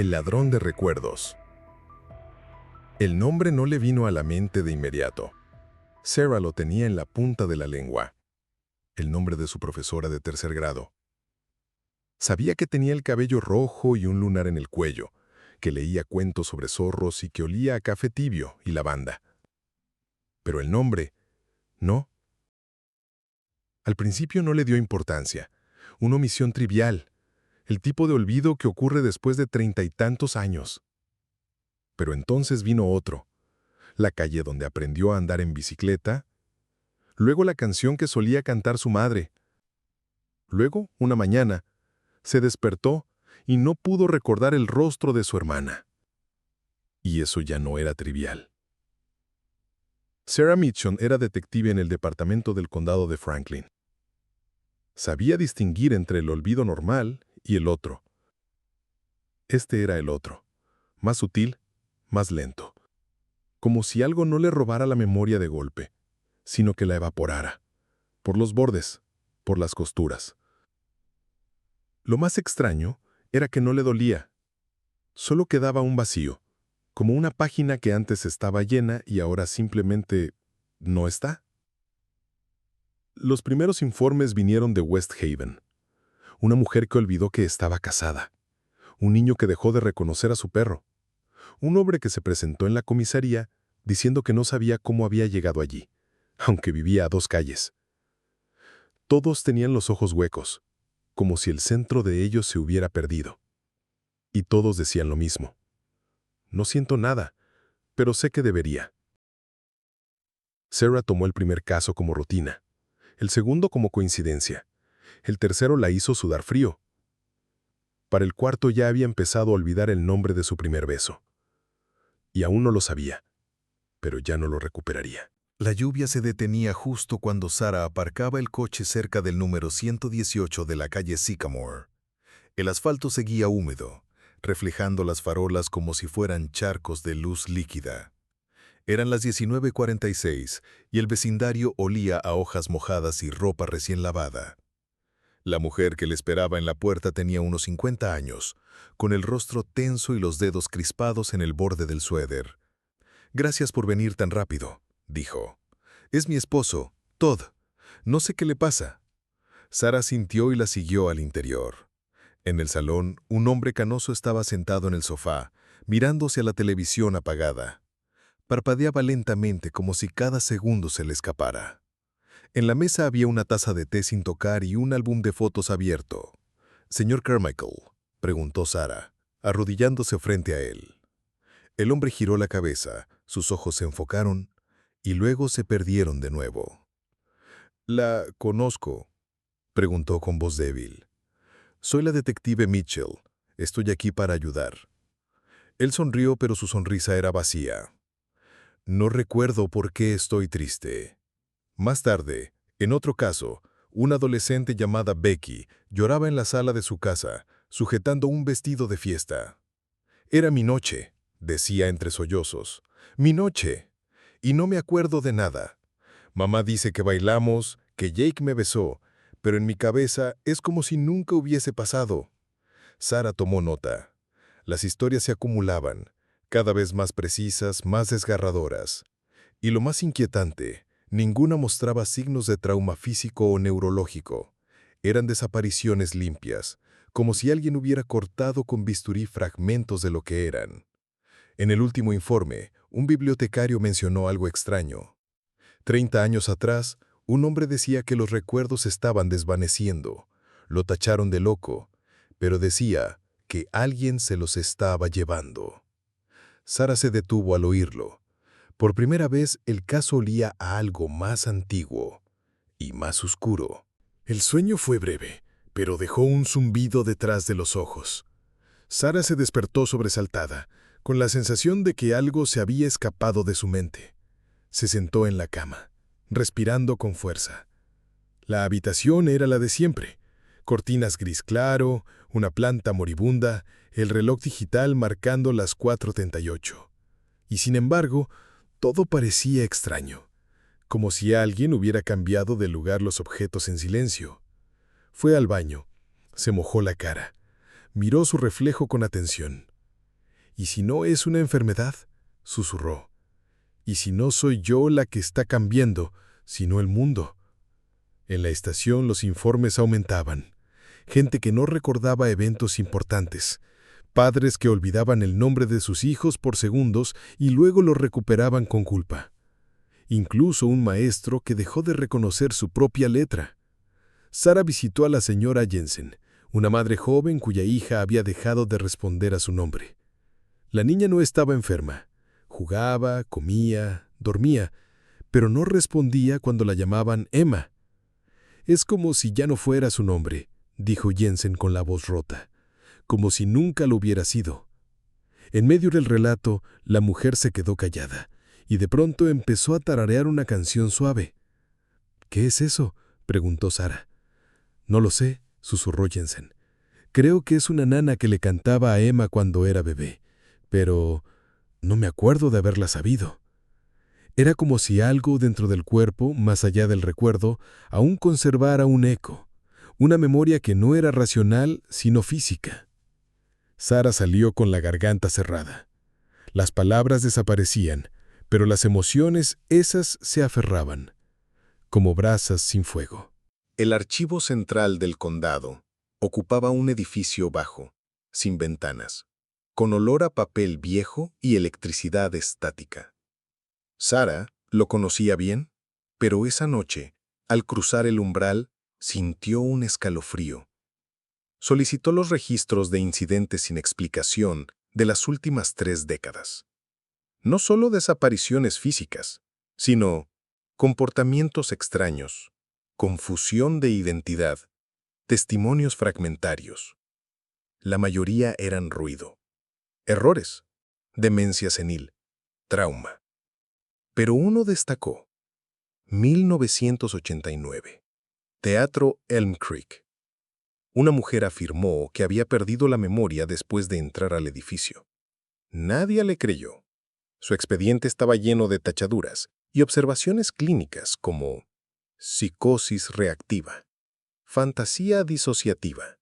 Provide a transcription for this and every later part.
El ladrón de recuerdos. El nombre no le vino a la mente de inmediato. Sarah lo tenía en la punta de la lengua. El nombre de su profesora de tercer grado. Sabía que tenía el cabello rojo y un lunar en el cuello, que leía cuentos sobre zorros y que olía a café tibio y lavanda. Pero el nombre, no. Al principio no le dio importancia. Una omisión trivial. El tipo de olvido que ocurre después de 30 y tantos años. Pero entonces vino otro. La calle donde aprendió a andar en bicicleta. Luego la canción que solía cantar su madre. Luego, una mañana, se despertó y no pudo recordar el rostro de su hermana. Y eso ya no era trivial. Sarah Mitchum era detective en el departamento del condado de Franklin. Sabía distinguir entre el olvido normal y el otro. Este era el otro, más sutil, más lento. Como si algo no le robara la memoria de golpe, sino que la evaporara, por los bordes, por las costuras. Lo más extraño era que no le dolía. Solo quedaba un vacío, como una página que antes estaba llena y ahora simplemente no está. Los primeros informes vinieron de West Haven. Una mujer que olvidó que estaba casada. Un niño que dejó de reconocer a su perro. Un hombre que se presentó en la comisaría diciendo que no sabía cómo había llegado allí, aunque vivía a 2 calles. Todos tenían los ojos huecos, como si el centro de ellos se hubiera perdido. Y todos decían lo mismo. No siento nada, pero sé que debería. Sarah tomó el primer caso como rutina, el segundo como coincidencia, el tercero la hizo sudar frío. Para el cuarto ya había empezado a olvidar el nombre de su primer beso. Y aún no lo sabía, pero ya no lo recuperaría. La lluvia se detenía justo cuando Sarah aparcaba el coche cerca del número 118 de la calle Sycamore. El asfalto seguía húmedo, reflejando las farolas como si fueran charcos de luz líquida. Eran las 19:46 y el vecindario olía a hojas mojadas y ropa recién lavada. La mujer que le esperaba en la puerta tenía unos 50 años, con el rostro tenso y los dedos crispados en el borde del suéter. «Gracias por venir tan rápido», dijo. «Es mi esposo, Todd. No sé qué le pasa». Sarah sintió y la siguió al interior. En el salón, un hombre canoso estaba sentado en el sofá, mirándose a la televisión apagada. Parpadeaba lentamente como si cada segundo se le escapara. En la mesa había una taza de té sin tocar y un álbum de fotos abierto. «¿Señor Carmichael?», preguntó Sarah, arrodillándose frente a él. El hombre giró la cabeza, sus ojos se enfocaron y luego se perdieron de nuevo. «¿La conozco?», preguntó con voz débil. «Soy la detective Mitchell. Estoy aquí para ayudar». Él sonrió, pero su sonrisa era vacía. «No recuerdo por qué estoy triste». Más tarde, en otro caso, una adolescente llamada Becky lloraba en la sala de su casa, sujetando un vestido de fiesta. «Era mi noche», decía entre sollozos. «Mi noche. Y no me acuerdo de nada. Mamá dice que bailamos, que Jake me besó, pero en mi cabeza es como si nunca hubiese pasado». Sarah tomó nota. Las historias se acumulaban, cada vez más precisas, más desgarradoras. Y lo más inquietante, ninguna mostraba signos de trauma físico o neurológico. Eran desapariciones limpias, como si alguien hubiera cortado con bisturí fragmentos de lo que eran. En el último informe, un bibliotecario mencionó algo extraño. 30 años atrás, un hombre decía que los recuerdos estaban desvaneciendo. Lo tacharon de loco, pero decía que alguien se los estaba llevando. Sarah se detuvo al oírlo. Por primera vez, el caso olía a algo más antiguo y más oscuro. El sueño fue breve, pero dejó un zumbido detrás de los ojos. Sarah se despertó sobresaltada, con la sensación de que algo se había escapado de su mente. Se sentó en la cama, respirando con fuerza. La habitación era la de siempre. Cortinas gris claro, una planta moribunda, el reloj digital marcando las 4:38. Y sin embargo, todo parecía extraño, como si alguien hubiera cambiado de lugar los objetos en silencio. Fue al baño, se mojó la cara, miró su reflejo con atención. ¿Y si no es una enfermedad?, susurró. ¿Y si no soy yo la que está cambiando, sino el mundo? En la estación los informes aumentaban. Gente que no recordaba eventos importantes. Padres que olvidaban el nombre de sus hijos por segundos y luego lo recuperaban con culpa. Incluso un maestro que dejó de reconocer su propia letra. Sara visitó a la señora Jensen, una madre joven cuya hija había dejado de responder a su nombre. La niña no estaba enferma. Jugaba, comía, dormía, pero no respondía cuando la llamaban Emma. «Es como si ya no fuera su nombre», dijo Jensen con la voz rota, «como si nunca lo hubiera sido». En medio del relato, la mujer se quedó callada y de pronto empezó a tararear una canción suave. «¿Qué es eso?», preguntó Sara. «No lo sé», susurró Jensen. «Creo que es una nana que le cantaba a Emma cuando era bebé, pero no me acuerdo de haberla sabido». Era como si algo dentro del cuerpo, más allá del recuerdo, aún conservara un eco, una memoria que no era racional, sino física. Sara salió con la garganta cerrada. Las palabras desaparecían, pero las emociones, esas se aferraban, como brasas sin fuego. El archivo central del condado ocupaba un edificio bajo, sin ventanas, con olor a papel viejo y electricidad estática. Sara lo conocía bien, pero esa noche, al cruzar el umbral, sintió un escalofrío. Solicitó los registros de incidentes sin explicación de las últimas 3 décadas. No solo desapariciones físicas, sino comportamientos extraños, confusión de identidad, testimonios fragmentarios. La mayoría eran ruido, errores, demencia senil, trauma. Pero uno destacó. 1989. Teatro Elm Creek. Una mujer afirmó que había perdido la memoria después de entrar al edificio. Nadie le creyó. Su expediente estaba lleno de tachaduras y observaciones clínicas como psicosis reactiva, fantasía disociativa.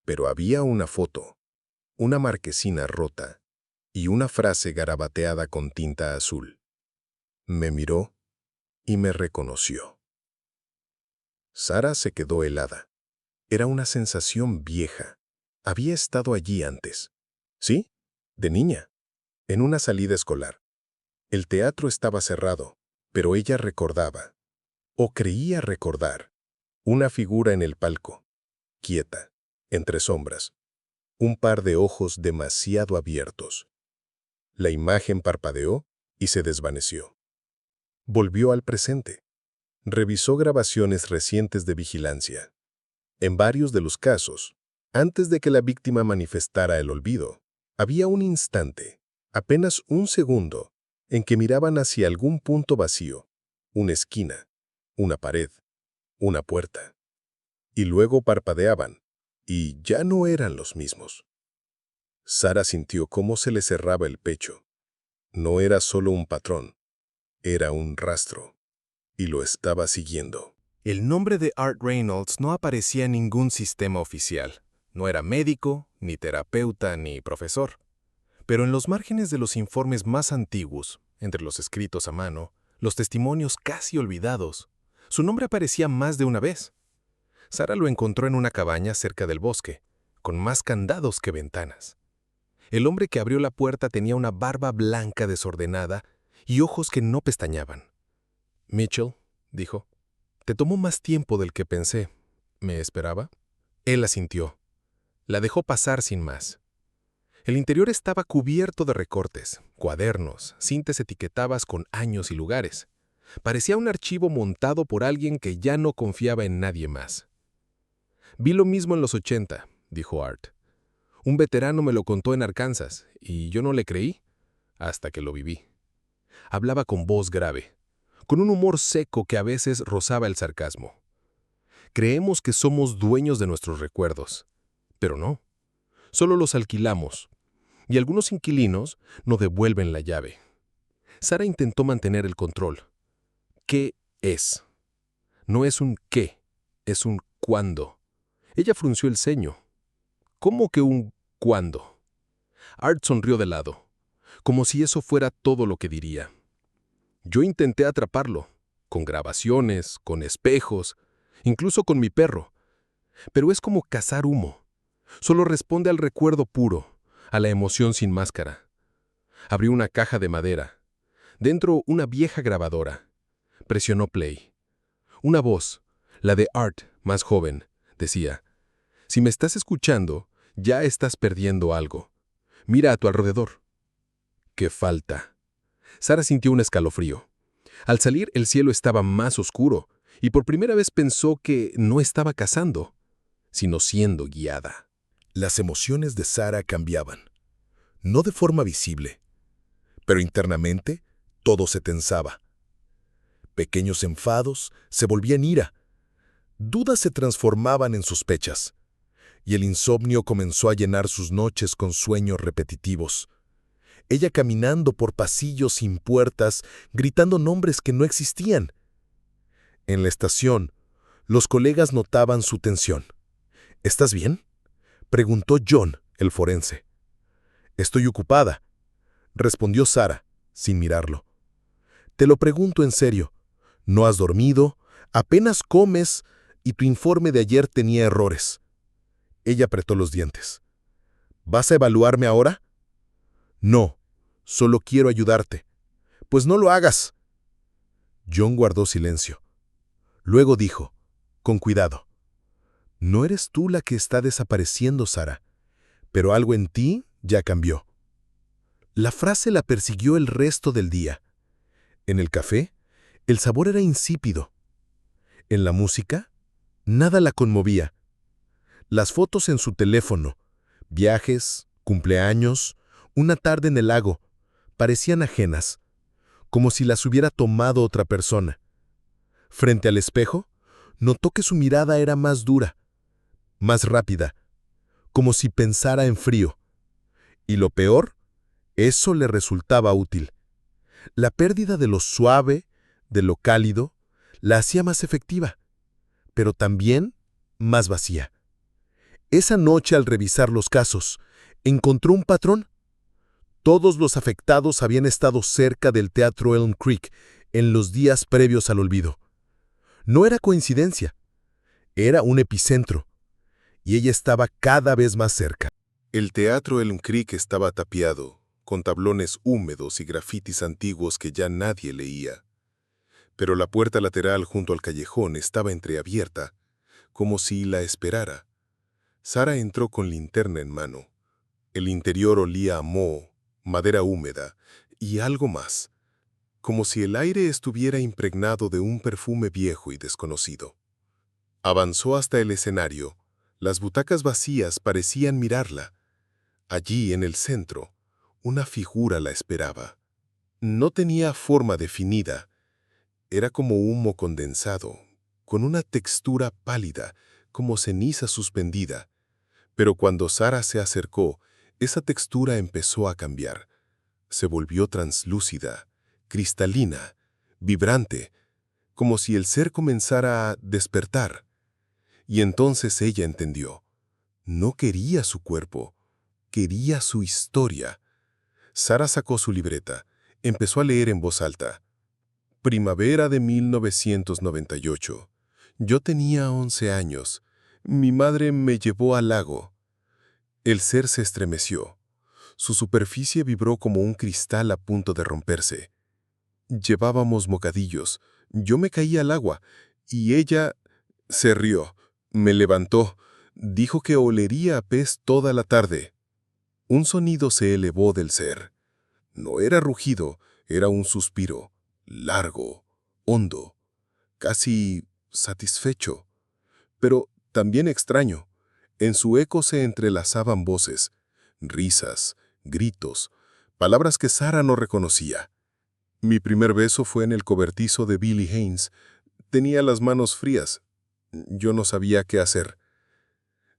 Pero había una foto, una marquesina rota y una frase garabateada con tinta azul. Me miró y me reconoció. Sara se quedó helada. Era una sensación vieja. Había estado allí antes. Sí, de niña, en una salida escolar. El teatro estaba cerrado, pero ella recordaba, o creía recordar, una figura en el palco, quieta, entre sombras, un par de ojos demasiado abiertos. La imagen parpadeó y se desvaneció. Volvió al presente. Revisó grabaciones recientes de vigilancia. En varios de los casos, antes de que la víctima manifestara el olvido, había un instante, apenas un segundo, en que miraban hacia algún punto vacío, una esquina, una pared, una puerta. Y luego parpadeaban, y ya no eran los mismos. Sara sintió cómo se le cerraba el pecho. No era solo un patrón, era un rastro, y lo estaba siguiendo. El nombre de Art Reynolds no aparecía en ningún sistema oficial. No era médico, ni terapeuta, ni profesor. Pero en los márgenes de los informes más antiguos, entre los escritos a mano, los testimonios casi olvidados, su nombre aparecía más de una vez. Sara lo encontró en una cabaña cerca del bosque, con más candados que ventanas. El hombre que abrió la puerta tenía una barba blanca desordenada y ojos que no pestañeaban. «Mitchell», dijo, «te tomó más tiempo del que pensé. ¿Me esperaba?» Él asintió. La dejó pasar sin más. El interior estaba cubierto de recortes, cuadernos, cintas etiquetadas con años y lugares. Parecía un archivo montado por alguien que ya no confiaba en nadie más. «Vi lo mismo en los 80», dijo Art. «Un veterano me lo contó en Arkansas, y yo no le creí, hasta que lo viví». Hablaba con voz grave, con un humor seco que a veces rozaba el sarcasmo. Creemos que somos dueños de nuestros recuerdos, pero no. Solo los alquilamos, y algunos inquilinos no devuelven la llave. Sara intentó mantener el control. ¿Qué es? No es un qué, es un cuándo. Ella frunció el ceño. ¿Cómo que un cuándo? Art sonrió de lado, como si eso fuera todo lo que diría. Yo intenté atraparlo, con grabaciones, con espejos, incluso con mi perro. Pero es como cazar humo. Solo responde al recuerdo puro, a la emoción sin máscara. Abrió una caja de madera. Dentro una vieja grabadora. Presionó play. Una voz, la de Art, más joven, decía: «Si me estás escuchando, ya estás perdiendo algo. Mira a tu alrededor». «¿Qué falta?». Sara sintió un escalofrío. Al salir, el cielo estaba más oscuro, y por primera vez pensó que no estaba cazando, sino siendo guiada. Las emociones de Sara cambiaban, no de forma visible, pero internamente todo se tensaba. Pequeños enfados se volvían ira, dudas se transformaban en sospechas, y el insomnio comenzó a llenar sus noches con sueños repetitivos. Ella caminando por pasillos sin puertas, gritando nombres que no existían. En la estación, los colegas notaban su tensión. «¿Estás bien?», preguntó John, el forense. «Estoy ocupada», respondió Sara, sin mirarlo. «Te lo pregunto en serio. No has dormido, apenas comes y tu informe de ayer tenía errores». Ella apretó los dientes. «¿Vas a evaluarme ahora?». «No, solo quiero ayudarte». «Pues no lo hagas». John guardó silencio. Luego dijo, con cuidado: «No eres tú la que está desapareciendo, Sara, pero algo en ti ya cambió». La frase la persiguió el resto del día. En el café, el sabor era insípido. En la música, nada la conmovía. Las fotos en su teléfono, viajes, cumpleaños, una tarde en el lago, parecían ajenas, como si las hubiera tomado otra persona. Frente al espejo, notó que su mirada era más dura, más rápida, como si pensara en frío. Y lo peor, eso le resultaba útil. La pérdida de lo suave, de lo cálido, la hacía más efectiva, pero también más vacía. Esa noche, al revisar los casos, encontró un patrón. Todos los afectados habían estado cerca del Teatro Elm Creek en los días previos al olvido. No era coincidencia, era un epicentro, y ella estaba cada vez más cerca. El Teatro Elm Creek estaba tapiado, con tablones húmedos y grafitis antiguos que ya nadie leía. Pero la puerta lateral junto al callejón estaba entreabierta, como si la esperara. Sara entró con linterna en mano. El interior olía a moho, madera húmeda y algo más, como si el aire estuviera impregnado de un perfume viejo y desconocido. Avanzó hasta el escenario. Las butacas vacías parecían mirarla. Allí, en el centro, una figura la esperaba. No tenía forma definida. Era como humo condensado, con una textura pálida, como ceniza suspendida. Pero cuando Sara se acercó, esa textura empezó a cambiar. Se volvió translúcida, cristalina, vibrante, como si el ser comenzara a despertar. Y entonces ella entendió. No quería su cuerpo, quería su historia. Sara sacó su libreta, empezó a leer en voz alta. Primavera de 1998. Yo tenía 11 años. Mi madre me llevó al lago. El ser se estremeció. Su superficie vibró como un cristal a punto de romperse. Llevábamos bocadillos. Yo me caí al agua y ella se rió, me levantó, dijo que olería a pez toda la tarde. Un sonido se elevó del ser. No era rugido, era un suspiro, largo, hondo, casi satisfecho, pero también extraño. En su eco se entrelazaban voces, risas, gritos, palabras que Sara no reconocía. Mi primer beso fue en el cobertizo de Billy Haynes. Tenía las manos frías. Yo no sabía qué hacer.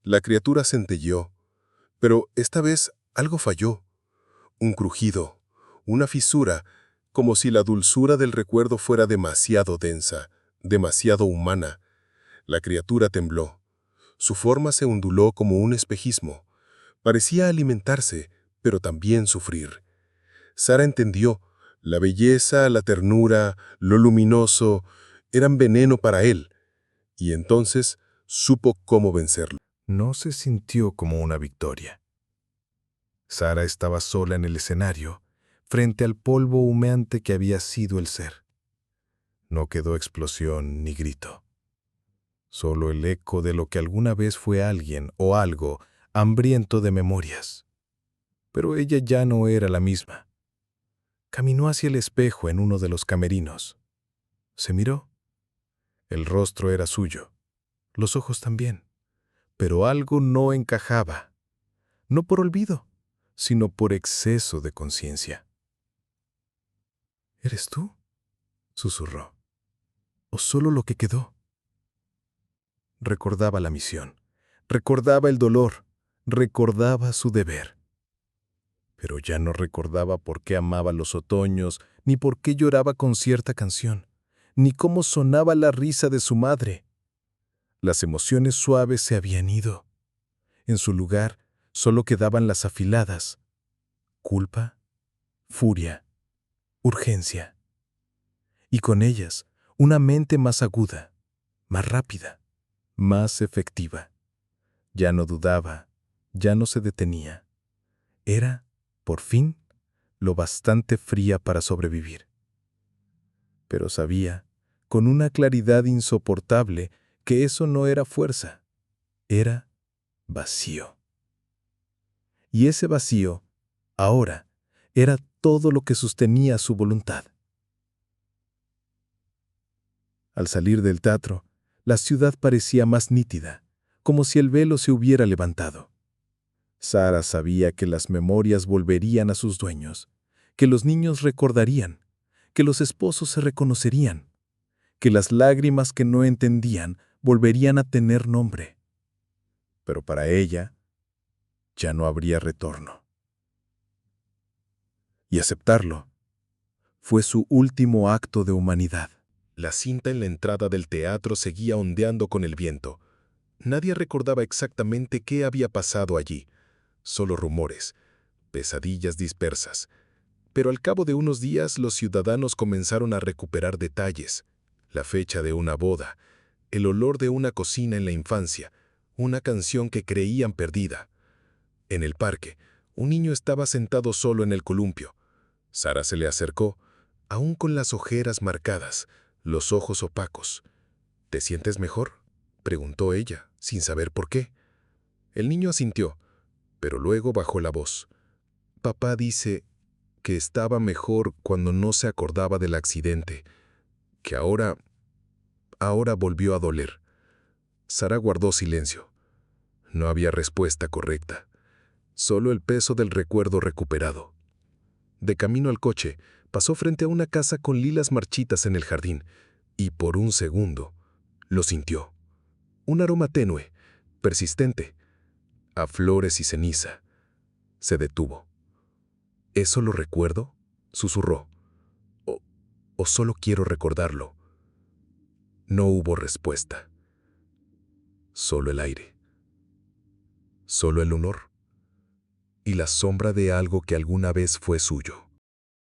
La criatura centelleó, pero esta vez algo falló. Un crujido, una fisura, como si la dulzura del recuerdo fuera demasiado densa, demasiado humana. La criatura tembló. Su forma se onduló como un espejismo. Parecía alimentarse, pero también sufrir. Sara entendió, la belleza, la ternura, lo luminoso, eran veneno para él, y entonces supo cómo vencerlo. No se sintió como una victoria. Sara estaba sola en el escenario, frente al polvo humeante que había sido el ser. No quedó explosión ni grito. Solo el eco de lo que alguna vez fue alguien o algo hambriento de memorias. Pero ella ya no era la misma. Caminó hacia el espejo en uno de los camerinos. Se miró. El rostro era suyo, los ojos también, pero algo no encajaba. No por olvido, sino por exceso de conciencia. ¿Eres tú?, susurró. ¿O solo lo que quedó? Recordaba la misión, recordaba el dolor, recordaba su deber. Pero ya no recordaba por qué amaba los otoños, ni por qué lloraba con cierta canción, ni cómo sonaba la risa de su madre. Las emociones suaves se habían ido. En su lugar solo quedaban las afiladas: culpa, furia, urgencia. Y con ellas, una mente más aguda, más rápida, más efectiva. Ya no dudaba, ya no se detenía. Era, por fin, lo bastante fría para sobrevivir. Pero sabía, con una claridad insoportable, que eso no era fuerza, era vacío. Y ese vacío, ahora, era todo lo que sostenía su voluntad. Al salir del teatro, la ciudad parecía más nítida, como si el velo se hubiera levantado. Sara sabía que las memorias volverían a sus dueños, que los niños recordarían, que los esposos se reconocerían, que las lágrimas que no entendían volverían a tener nombre. Pero para ella ya no habría retorno. Y aceptarlo fue su último acto de humanidad. La cinta en la entrada del teatro seguía ondeando con el viento. Nadie recordaba exactamente qué había pasado allí, solo rumores, pesadillas dispersas. Pero al cabo de unos días los ciudadanos comenzaron a recuperar detalles: la fecha de una boda, el olor de una cocina en la infancia, una canción que creían perdida. En el parque, un niño estaba sentado solo en el columpio. Sara se le acercó, aún con las ojeras marcadas, los ojos opacos. ¿Te sientes mejor?, preguntó ella, sin saber por qué. El niño asintió, pero luego bajó la voz. Papá dice que estaba mejor cuando no se acordaba del accidente, que ahora volvió a doler. Sara guardó silencio. No había respuesta correcta, solo el peso del recuerdo recuperado. De camino al coche, pasó frente a una casa con lilas marchitas en el jardín, y por un segundo lo sintió. Un aroma tenue, persistente, a flores y ceniza. Se detuvo. ¿Eso lo recuerdo?, susurró. ¿O solo quiero recordarlo? No hubo respuesta. Solo el aire. Solo el olor. Y la sombra de algo que alguna vez fue suyo.